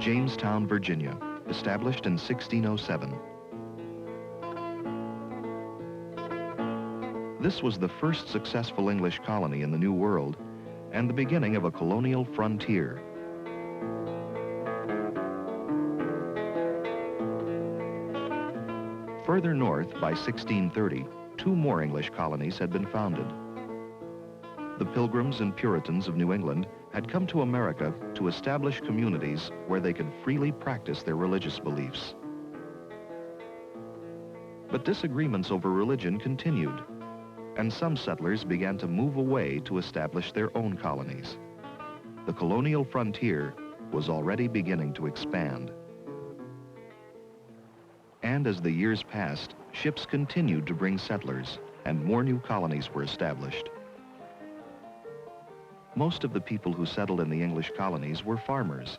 Jamestown, Virginia, established in 1607. This was the first successful English colony in the New World and the beginning of a colonial frontier. Further north, by 1630, two more English colonies had been founded. The Pilgrims and Puritans of New England had come to America to establish communities where they could freely practice their religious beliefs. But disagreements over religion continued, and some settlers began to move away to establish their own colonies. The colonial frontier was already beginning to expand. And as the years passed, ships continued to bring settlers, and more new colonies were established. Most of the people who settled in the English colonies were farmers.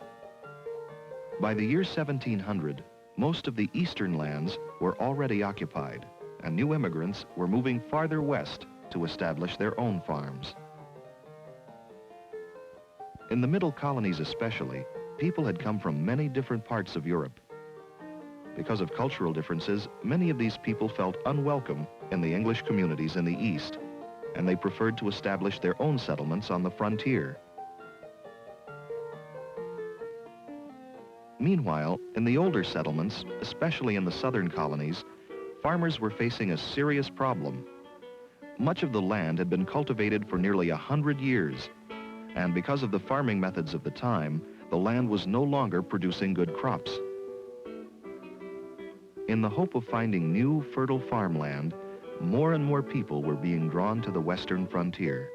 By the year 1700, most of the eastern lands were already occupied, and new immigrants were moving farther west to establish their own farms. In the middle colonies especially, people had come from many different parts of Europe. Because of cultural differences, many of these people felt unwelcome in the English communities in the East, and they preferred to establish their own settlements on the frontier. Meanwhile, in the older settlements, especially in the southern colonies, farmers were facing a serious problem. Much of the land had been cultivated for nearly 100 years, and because of the farming methods of the time, the land was no longer producing good crops. In the hope of finding new, fertile farmland, more and more people were being drawn to the western frontier.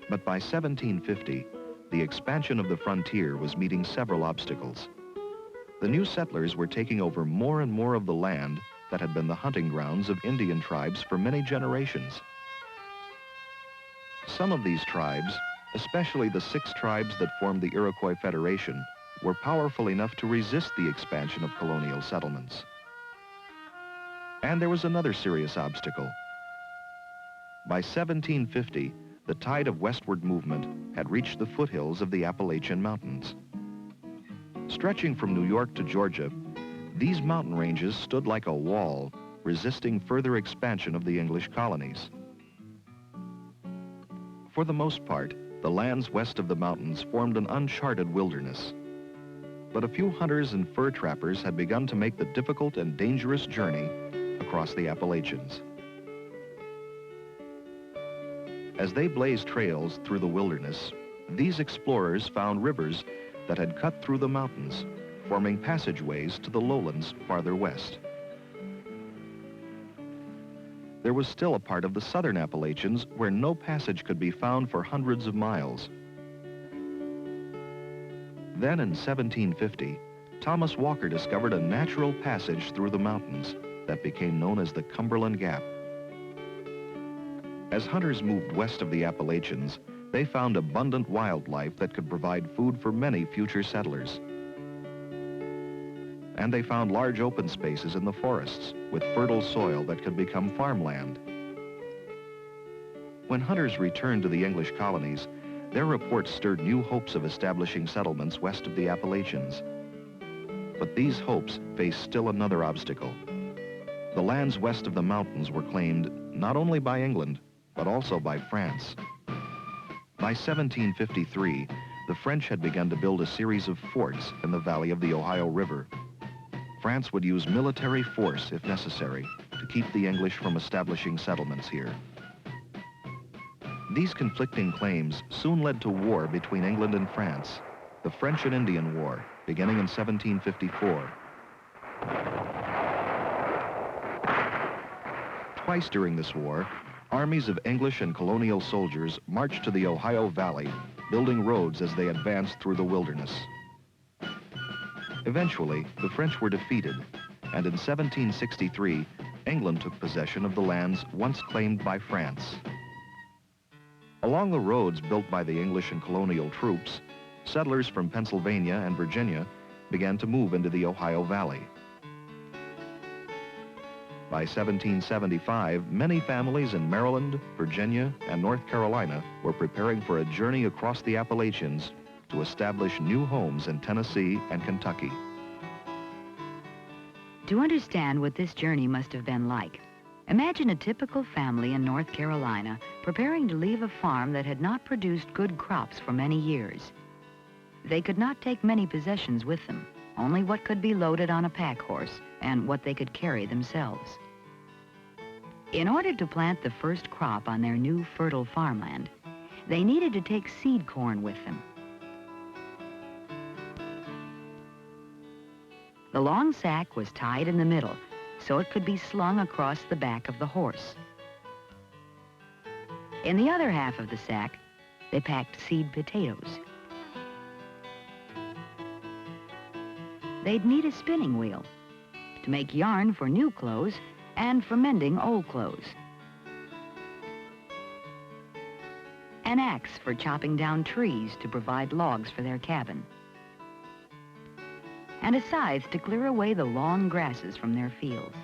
But by 1750, the expansion of the frontier was meeting several obstacles. The new settlers were taking over more and more of the land that had been the hunting grounds of Indian tribes for many generations. Some of these tribes, especially the 6 tribes that formed the Iroquois Federation, were powerful enough to resist the expansion of colonial settlements. And there was another serious obstacle. By 1750, the tide of westward movement had reached the foothills of the Appalachian Mountains. Stretching from New York to Georgia, these mountain ranges stood like a wall, resisting further expansion of the English colonies. For the most part, the lands west of the mountains formed an uncharted wilderness. But a few hunters and fur trappers had begun to make the difficult and dangerous journey across the Appalachians. As they blazed trails through the wilderness, these explorers found rivers that had cut through the mountains, forming passageways to the lowlands farther west. There was still a part of the southern Appalachians where no passage could be found for hundreds of miles. Then in 1750, Thomas Walker discovered a natural passage through the mountains that became known as the Cumberland Gap. As hunters moved west of the Appalachians, they found abundant wildlife that could provide food for many future settlers. And they found large open spaces in the forests with fertile soil that could become farmland. When hunters returned to the English colonies, their reports stirred new hopes of establishing settlements west of the Appalachians. But these hopes faced still another obstacle. The lands west of the mountains were claimed not only by England, but also by France. By 1753, the French had begun to build a series of forts in the valley of the Ohio River. France would use military force, if necessary, to keep the English from establishing settlements here. These conflicting claims soon led to war between England and France, the French and Indian War, beginning in 1754. Twice during this war, armies of English and colonial soldiers marched to the Ohio Valley, building roads as they advanced through the wilderness. Eventually, the French were defeated, and in 1763, England took possession of the lands once claimed by France. Along the roads built by the English and colonial troops, settlers from Pennsylvania and Virginia began to move into the Ohio Valley. By 1775, many families in Maryland, Virginia, and North Carolina were preparing for a journey across the Appalachians to establish new homes in Tennessee and Kentucky. To understand what this journey must have been like, imagine a typical family in North Carolina preparing to leave a farm that had not produced good crops for many years. They could not take many possessions with them, only what could be loaded on a pack horse and what they could carry themselves. In order to plant the first crop on their new fertile farmland, they needed to take seed corn with them. The long sack was tied in the middle so it could be slung across the back of the horse. In the other half of the sack, they packed seed potatoes. They'd need a spinning wheel to make yarn for new clothes and for mending old clothes. An axe for chopping down trees to provide logs for their cabin. And a scythe to clear away the long grasses from their fields.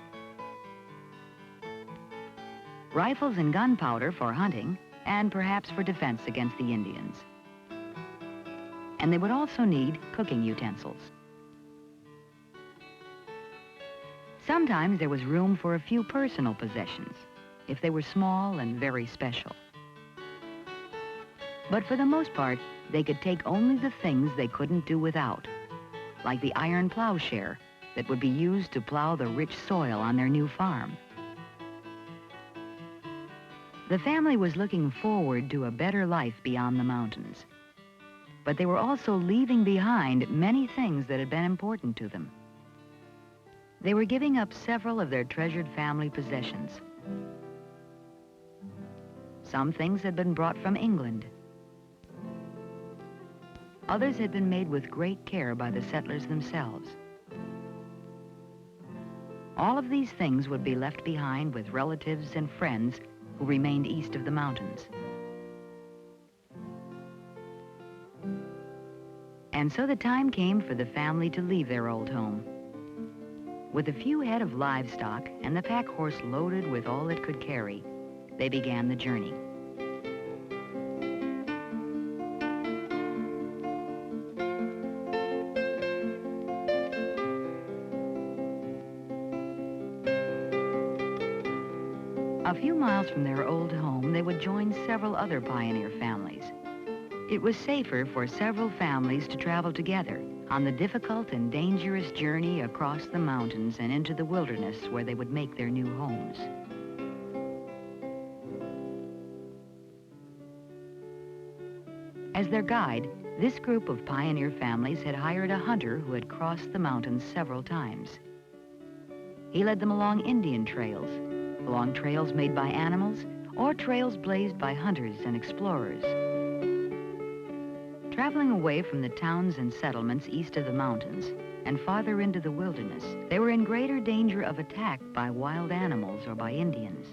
Rifles and gunpowder for hunting, and perhaps for defense against the Indians. And they would also need cooking utensils. Sometimes there was room for a few personal possessions, if they were small and very special. But for the most part, they could take only the things they couldn't do without, like the iron plowshare that would be used to plow the rich soil on their new farm. The family was looking forward to a better life beyond the mountains, but they were also leaving behind many things that had been important to them. They were giving up several of their treasured family possessions. Some things had been brought from England. Others had been made with great care by the settlers themselves. All of these things would be left behind with relatives and friends who remained east of the mountains. And so the time came for the family to leave their old home. With a few head of livestock and the pack horse loaded with all it could carry, they began the journey. A few miles from their old home, they would join several other pioneer families. It was safer for several families to travel together on the difficult and dangerous journey across the mountains and into the wilderness where they would make their new homes. As their guide, this group of pioneer families had hired a hunter who had crossed the mountains several times. He led them along Indian trails, along trails made by animals, or trails blazed by hunters and explorers. Traveling away from the towns and settlements east of the mountains and farther into the wilderness, they were in greater danger of attack by wild animals or by Indians.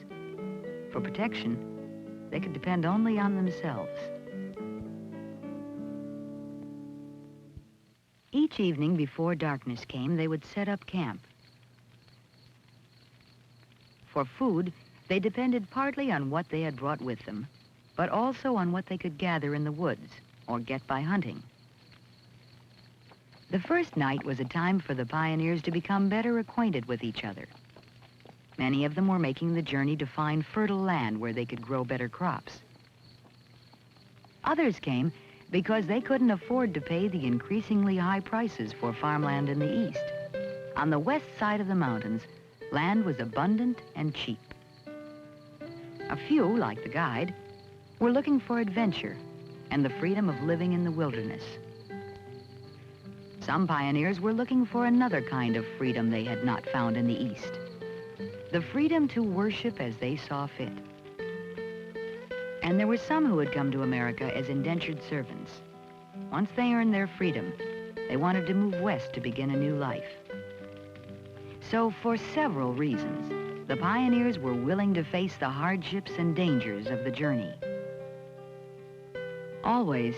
For protection, they could depend only on themselves. Each evening before darkness came, they would set up camp. For food, they depended partly on what they had brought with them, but also on what they could gather in the woods or get by hunting. The first night was a time for the pioneers to become better acquainted with each other. Many of them were making the journey to find fertile land where they could grow better crops. Others came because they couldn't afford to pay the increasingly high prices for farmland in the east. On the west side of the mountains, land was abundant and cheap. A few, like the guide, were looking for adventure and the freedom of living in the wilderness. Some pioneers were looking for another kind of freedom they had not found in the East. The freedom to worship as they saw fit. And there were some who had come to America as indentured servants. Once they earned their freedom, they wanted to move west to begin a new life. So for several reasons, the pioneers were willing to face the hardships and dangers of the journey. Always,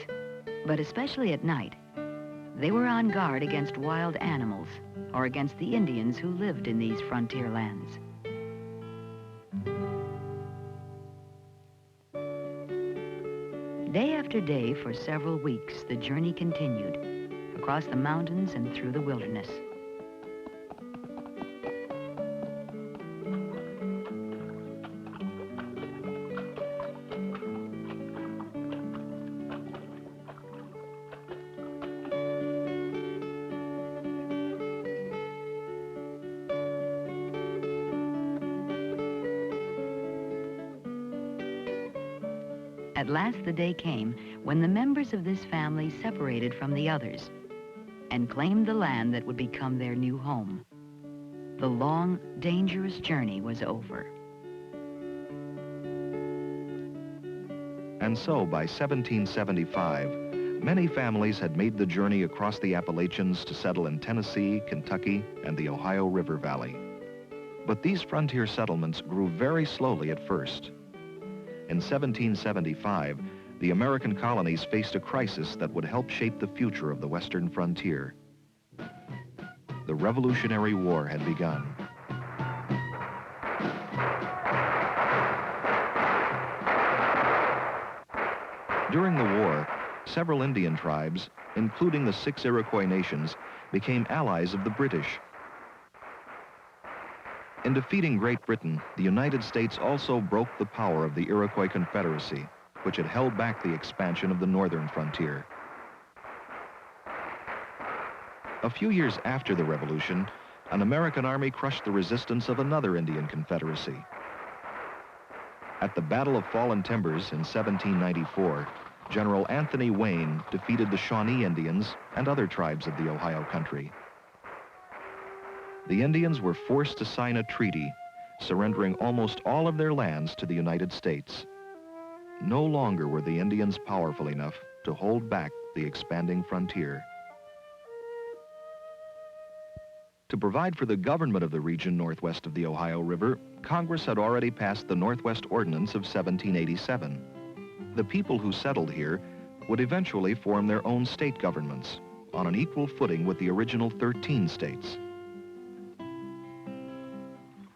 but especially at night, they were on guard against wild animals or against the Indians who lived in these frontier lands. Day after day, for several weeks, the journey continued, across the mountains and through the wilderness. At last the day came when the members of this family separated from the others and claimed the land that would become their new home. The long, dangerous journey was over. And so, by 1775, many families had made the journey across the Appalachians to settle in Tennessee, Kentucky, and the Ohio River Valley. But these frontier settlements grew very slowly at first. In 1775, the American colonies faced a crisis that would help shape the future of the western frontier. The Revolutionary War had begun. During the war, several Indian tribes, including the 6 Iroquois nations, became allies of the British. In defeating Great Britain, the United States also broke the power of the Iroquois Confederacy, which had held back the expansion of the northern frontier. A few years after the Revolution, an American army crushed the resistance of another Indian confederacy. At the Battle of Fallen Timbers in 1794, General Anthony Wayne defeated the Shawnee Indians and other tribes of the Ohio country. The Indians were forced to sign a treaty, surrendering almost all of their lands to the United States. No longer were the Indians powerful enough to hold back the expanding frontier. To provide for the government of the region northwest of the Ohio River, Congress had already passed the Northwest Ordinance of 1787. The people who settled here would eventually form their own state governments on an equal footing with the original 13 states.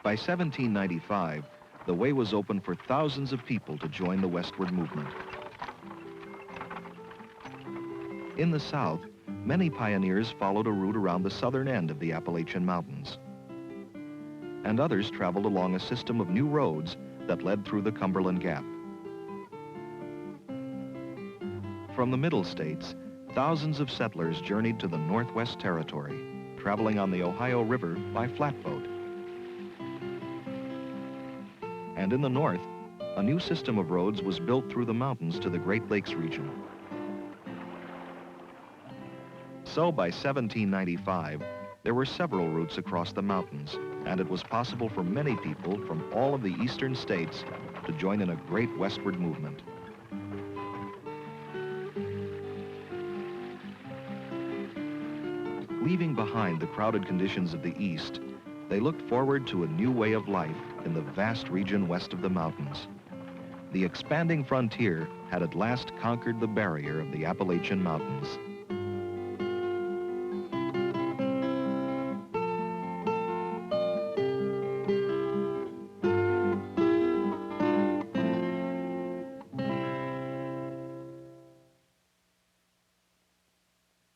By 1795, the way was open for thousands of people to join the westward movement. In the South, many pioneers followed a route around the southern end of the Appalachian Mountains. And others traveled along a system of new roads that led through the Cumberland Gap. From the Middle States, thousands of settlers journeyed to the Northwest Territory, traveling on the Ohio River by flatboat. And in the north, a new system of roads was built through the mountains to the Great Lakes region. So by 1795, there were several routes across the mountains, and it was possible for many people from all of the eastern states to join in a great westward movement. Leaving behind the crowded conditions of the East, they looked forward to a new way of life in the vast region west of the mountains. The expanding frontier had at last conquered the barrier of the Appalachian Mountains.